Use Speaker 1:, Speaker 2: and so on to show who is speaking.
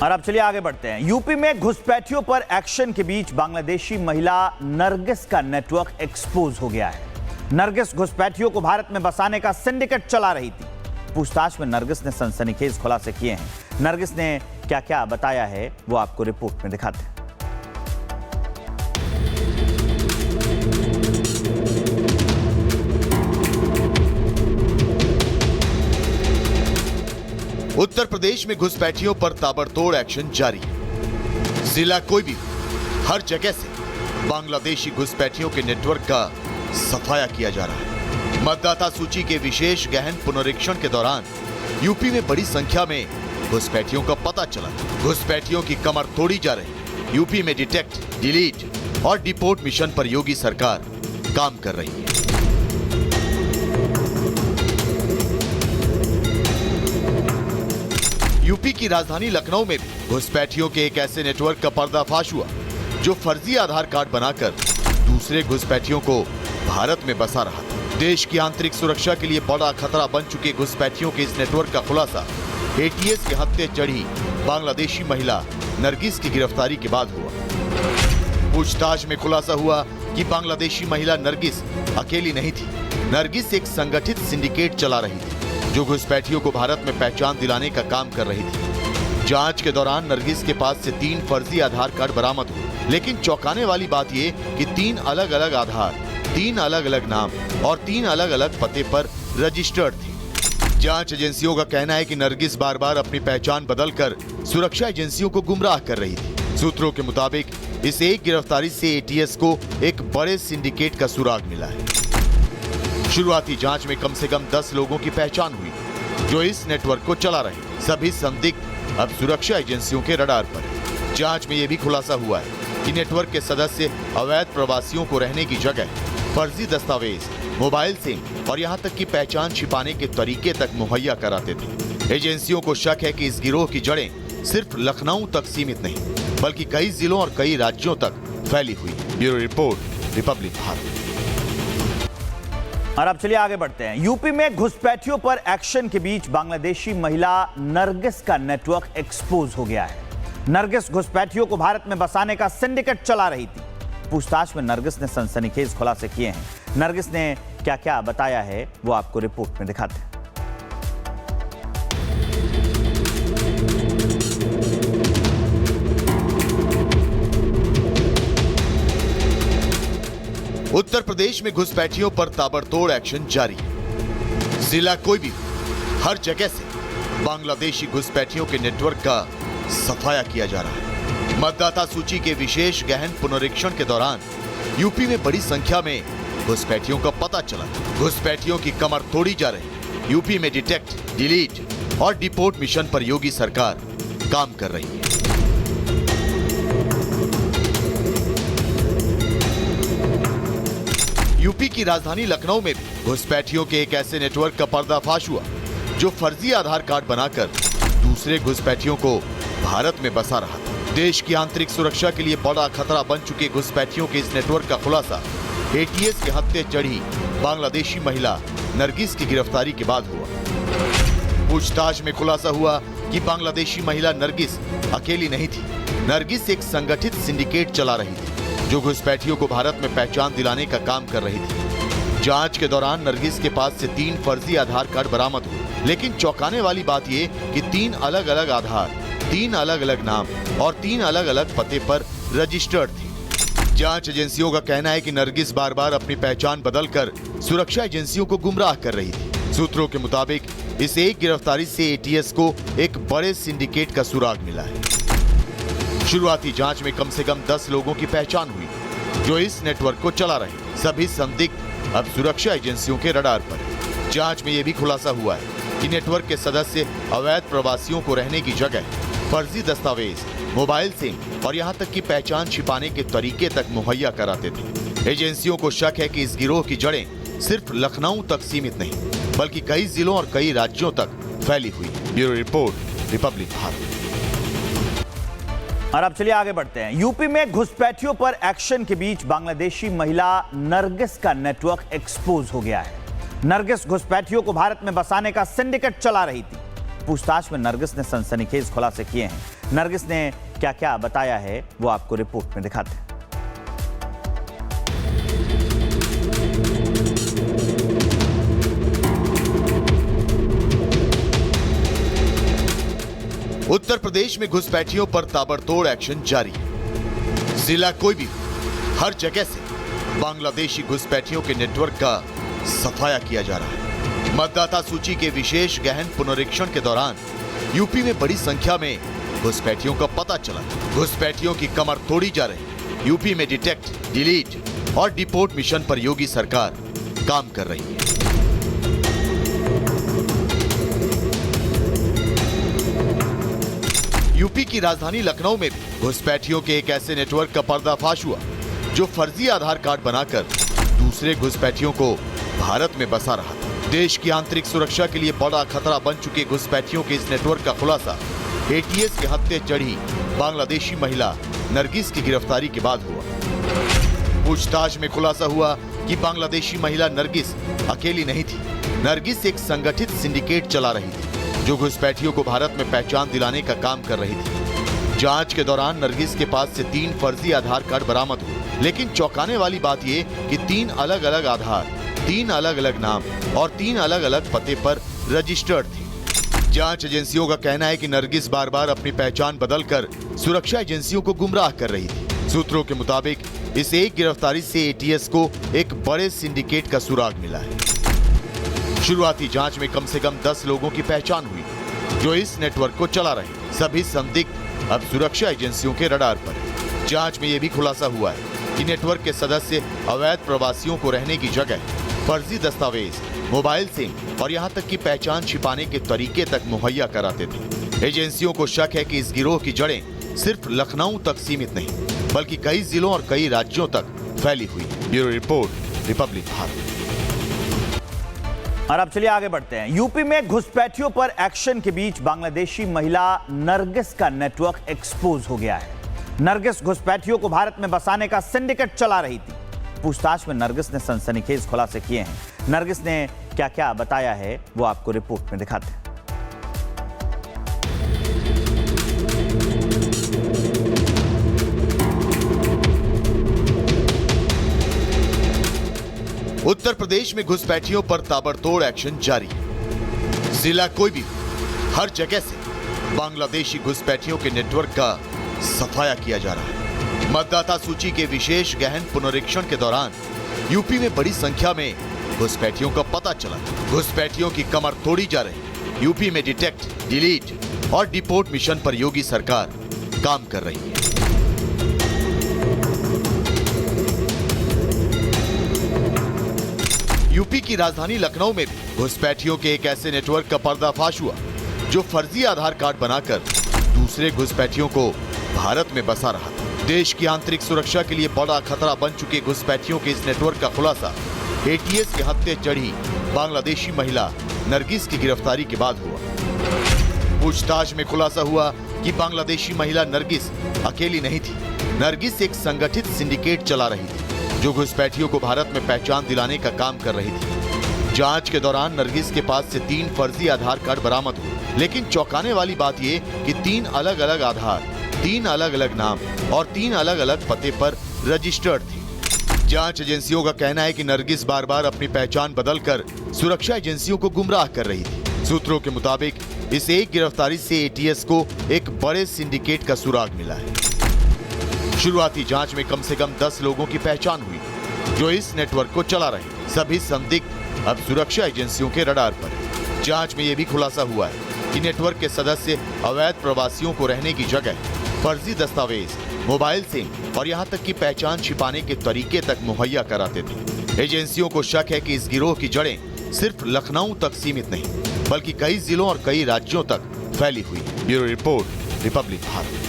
Speaker 1: और अब चलिए आगे बढ़ते हैं। यूपी में घुसपैठियों पर एक्शन के बीच बांग्लादेशी महिला नरगिस का नेटवर्क एक्सपोज हो गया है। नरगिस घुसपैठियों को भारत में बसाने का सिंडिकेट चला रही थी। पूछताछ में नरगिस ने सनसनीखेज खुलासे किए हैं। नरगिस ने क्या क्या बताया है वो आपको रिपोर्ट में दिखाते हैं।
Speaker 2: उत्तर प्रदेश में घुसपैठियों पर ताबड़तोड़ एक्शन जारी है। जिला कोई भी हर जगह से बांग्लादेशी घुसपैठियों के नेटवर्क का सफाया किया जा रहा है। मतदाता सूची के विशेष गहन पुनरीक्षण के दौरान यूपी में बड़ी संख्या में घुसपैठियों का पता चला। घुसपैठियों की कमर तोड़ी जा रही। यूपी में डिटेक्ट, डिलीट और डिपोर्ट मिशन पर योगी सरकार काम कर रही है। यूपी की राजधानी लखनऊ में भी घुसपैठियों के एक ऐसे नेटवर्क का पर्दाफाश हुआ जो फर्जी आधार कार्ड बनाकर दूसरे घुसपैठियों को भारत में बसा रहा था। देश की आंतरिक सुरक्षा के लिए बड़ा खतरा बन चुके घुसपैठियों के इस नेटवर्क का खुलासा एटीएस के हत्थे चढ़ी बांग्लादेशी महिला नरगिस की गिरफ्तारी के बाद हुआ। पूछताछ में खुलासा हुआ कि बांग्लादेशी महिला नरगिस अकेली नहीं थी। नरगिस एक संगठित सिंडिकेट चला रही थी जो घुसपैठियों को भारत में पहचान दिलाने का काम कर रही थी। जांच के दौरान नरगिस के पास से 3 फर्जी आधार कार्ड बरामद हुए, लेकिन चौंकाने वाली बात ये कि 3 अलग अलग आधार, 3 अलग अलग नाम और 3 अलग अलग पते पर रजिस्टर्ड थी। जांच एजेंसियों का कहना है कि नरगिस बार बार अपनी पहचान बदलकर सुरक्षा एजेंसियों को गुमराह कर रही थी। सूत्रों के मुताबिक इस एक गिरफ्तारी से एटीएस को एक बड़े सिंडिकेट का सुराग मिला है। शुरुआती जांच में कम से कम 10 लोगों की पहचान हुई जो इस नेटवर्क को चला रहे। सभी संदिग्ध अब सुरक्षा एजेंसियों के रडार पर है। जांच में यह भी खुलासा हुआ है कि नेटवर्क के सदस्य अवैध प्रवासियों को रहने की जगह फर्जी दस्तावेज, मोबाइल सिम और यहां तक कि पहचान छिपाने के तरीके तक मुहैया कराते थे। एजेंसियों को शक है कि इस गिरोह की जड़ें सिर्फ लखनऊ तक सीमित नहीं बल्कि कई जिलों और कई राज्यों तक फैली हुई। Bureau report, Republic Bharat.
Speaker 1: और अब चलिए आगे बढ़ते हैं। यूपी में घुसपैठियों पर एक्शन के बीच बांग्लादेशी महिला नरगिस का नेटवर्क एक्सपोज हो गया है। नरगिस घुसपैठियों को भारत में बसाने का सिंडिकेट चला रही थी। पूछताछ में नरगिस ने सनसनीखेज खुलासे किए हैं। नरगिस ने क्या क्या बताया है वो आपको रिपोर्ट में दिखाते हैं।
Speaker 2: उत्तर प्रदेश में घुसपैठियों पर ताबड़तोड़ एक्शन जारी है। जिला कोई भी हर जगह से बांग्लादेशी घुसपैठियों के नेटवर्क का सफाया किया जा रहा है। मतदाता सूची के विशेष गहन पुनरीक्षण के दौरान यूपी में बड़ी संख्या में घुसपैठियों का पता चला। घुसपैठियों की कमर तोड़ी जा रही। यूपी में डिटेक्ट, डिलीट और डिपोर्ट मिशन पर योगी सरकार काम कर रही है। यूपी की राजधानी लखनऊ में भी घुसपैठियों के एक ऐसे नेटवर्क का पर्दाफाश हुआ जो फर्जी आधार कार्ड बनाकर दूसरे घुसपैठियों को भारत में बसा रहा था। देश की आंतरिक सुरक्षा के लिए बड़ा खतरा बन चुके घुसपैठियों के इस नेटवर्क का खुलासा एटीएस के हत्थे चढ़ी बांग्लादेशी महिला नरगिस की गिरफ्तारी के बाद हुआ। पूछताछ में खुलासा हुआ कि बांग्लादेशी महिला नरगिस अकेली नहीं थी। नरगिस एक संगठित सिंडिकेट चला रही थी जो घुसपैठियों को भारत में पहचान दिलाने का काम कर रही थी। जांच के दौरान नरगिस के पास से 3 फर्जी आधार कार्ड बरामद हुए, लेकिन चौंकाने वाली बात ये कि 3 अलग अलग आधार, 3 अलग अलग नाम और 3 अलग अलग पते पर रजिस्टर्ड थी। जांच एजेंसियों का कहना है कि नरगिस बार बार अपनी पहचान बदलकर सुरक्षा एजेंसियों को गुमराह कर रही थी। सूत्रों के मुताबिक इस एक गिरफ्तारी से एटीएस को एक बड़े सिंडिकेट का सुराग मिला है। शुरुआती जांच में कम से कम 10 लोगों की पहचान हुई जो इस नेटवर्क को चला रहे। सभी संदिग्ध अब सुरक्षा एजेंसियों के रडार पर है। जांच में यह भी खुलासा हुआ है कि नेटवर्क के सदस्य अवैध प्रवासियों को रहने की जगह फर्जी दस्तावेज, मोबाइल सिम और यहां तक कि पहचान छिपाने के तरीके तक मुहैया कराते थे। एजेंसियों को शक है कि इस गिरोह की जड़ें सिर्फ लखनऊ तक सीमित नहीं बल्कि कई जिलों और कई राज्यों तक फैली हुई। Bureau report, Republic Bharat.
Speaker 1: और अब चलिए आगे बढ़ते हैं। यूपी में घुसपैठियों पर एक्शन के बीच बांग्लादेशी महिला नरगिस का नेटवर्क एक्सपोज हो गया है। नरगिस घुसपैठियों को भारत में बसाने का सिंडिकेट चला रही थी। पूछताछ में नरगिस ने सनसनीखेज खुलासे किए हैं। नरगिस ने क्या क्या बताया है वो आपको रिपोर्ट में दिखाते हैं।
Speaker 2: उत्तर प्रदेश में घुसपैठियों पर ताबड़तोड़ एक्शन जारी है। जिला कोई भी, हर जगह से बांग्लादेशी घुसपैठियों के नेटवर्क का सफाया किया जा रहा है। मतदाता सूची के विशेष गहन पुनरीक्षण के दौरान यूपी में बड़ी संख्या में घुसपैठियों का पता चला। घुसपैठियों की कमर तोड़ी जा रही। यूपी में डिटेक्ट, डिलीट और डिपोर्ट मिशन पर योगी सरकार काम कर रही है। यूपी की राजधानी लखनऊ में भी घुसपैठियों के एक ऐसे नेटवर्क का पर्दाफाश हुआ जो फर्जी आधार कार्ड बनाकर दूसरे घुसपैठियों को भारत में बसा रहा था। देश की आंतरिक सुरक्षा के लिए बड़ा खतरा बन चुके घुसपैठियों के इस नेटवर्क का खुलासा एटीएस के हत्थे चढ़ी बांग्लादेशी महिला नरगिस की गिरफ्तारी के बाद हुआ। पूछताछ में खुलासा हुआ कि बांग्लादेशी महिला नरगिस अकेली नहीं थी। नरगिस एक संगठित सिंडिकेट चला रही थी जो घुसपैठियों को भारत में पहचान दिलाने का काम कर रही थी। जांच के दौरान नरगिस के पास से 3 फर्जी आधार कार्ड बरामद हुए, लेकिन चौंकाने वाली बात ये कि 3 अलग अलग आधार, 3 अलग अलग नाम और 3 अलग अलग पते पर रजिस्टर्ड थी। जांच एजेंसियों का कहना है कि नरगिस बार बार अपनी पहचान बदलकर सुरक्षा एजेंसियों को गुमराह कर रही थी। सूत्रों के मुताबिक इस एक गिरफ्तारी से एटीएस को एक बड़े सिंडिकेट का सुराग मिला है। शुरुआती जांच में कम से कम 10 लोगों की पहचान हुई जो इस नेटवर्क को चला रहे। सभी संदिग्ध अब सुरक्षा एजेंसियों के रडार पर है। जांच में यह भी खुलासा हुआ है कि नेटवर्क के सदस्य अवैध प्रवासियों को रहने की जगह फर्जी दस्तावेज, मोबाइल सिम और यहां तक कि पहचान छिपाने के तरीके तक मुहैया कराते थे। एजेंसियों को शक है कि इस गिरोह की जड़ें सिर्फ लखनऊ तक सीमित नहीं बल्कि कई जिलों और कई राज्यों तक फैली हुई। Bureau report, Republic Bharat.
Speaker 1: और अब चलिए आगे बढ़ते हैं। यूपी में घुसपैठियों पर एक्शन के बीच बांग्लादेशी महिला नरगिस का नेटवर्क एक्सपोज हो गया है। नरगिस घुसपैठियों को भारत में बसाने का सिंडिकेट चला रही थी। पूछताछ में नरगिस ने सनसनीखेज खुलासे किए हैं। नरगिस ने क्या क्या बताया है वो आपको रिपोर्ट में दिखाते हैं।
Speaker 2: उत्तर प्रदेश में घुसपैठियों पर ताबड़तोड़ एक्शन जारी है। जिला कोई भी, हर जगह से बांग्लादेशी घुसपैठियों के नेटवर्क का सफाया किया जा रहा है। मतदाता सूची के विशेष गहन पुनरीक्षण के दौरान यूपी में बड़ी संख्या में घुसपैठियों का पता चला। घुसपैठियों की कमर तोड़ी जा रही। यूपी में डिटेक्ट, डिलीट और डिपोर्ट मिशन पर योगी सरकार काम कर रही है। यूपी की राजधानी लखनऊ में भी घुसपैठियों के एक ऐसे नेटवर्क का पर्दाफाश हुआ जो फर्जी आधार कार्ड बनाकर दूसरे घुसपैठियों को भारत में बसा रहा था। देश की आंतरिक सुरक्षा के लिए बड़ा खतरा बन चुके घुसपैठियों के इस नेटवर्क का खुलासा एटीएस के हत्थे चढ़ी बांग्लादेशी महिला नरगिस की गिरफ्तारी के बाद हुआ। पूछताछ में खुलासा हुआ कि बांग्लादेशी महिला नरगिस अकेली नहीं थी। नरगिस एक संगठित सिंडिकेट चला रही थी जो घुसपैठियों को भारत में पहचान दिलाने का काम कर रही थी। जांच के दौरान नरगिस के पास से 3 फर्जी आधार कार्ड बरामद हुए, लेकिन चौंकाने वाली बात ये कि 3 अलग अलग आधार, 3 अलग अलग नाम और 3 अलग अलग पते पर रजिस्टर्ड थी। जांच एजेंसियों का कहना है कि नरगिस बार बार अपनी पहचान बदलकर सुरक्षा एजेंसियों को गुमराह कर रही थी। सूत्रों के मुताबिक इस एक गिरफ्तारी से एटीएस को एक बड़े सिंडिकेट का सुराग मिला है। शुरुआती जांच में कम से कम 10 लोगों की पहचान हुई जो इस नेटवर्क को चला रहे। सभी संदिग्ध अब सुरक्षा एजेंसियों के रडार पर है। जांच में यह भी खुलासा हुआ है कि नेटवर्क के सदस्य अवैध प्रवासियों को रहने की जगह फर्जी दस्तावेज, मोबाइल सिम और यहां तक कि पहचान छिपाने के तरीके तक मुहैया कराते थे। एजेंसियों को शक है कि इस गिरोह की जड़ें सिर्फ लखनऊ तक सीमित नहीं बल्कि कई जिलों और कई राज्यों तक फैली हुई। Bureau report, Republic Bharat.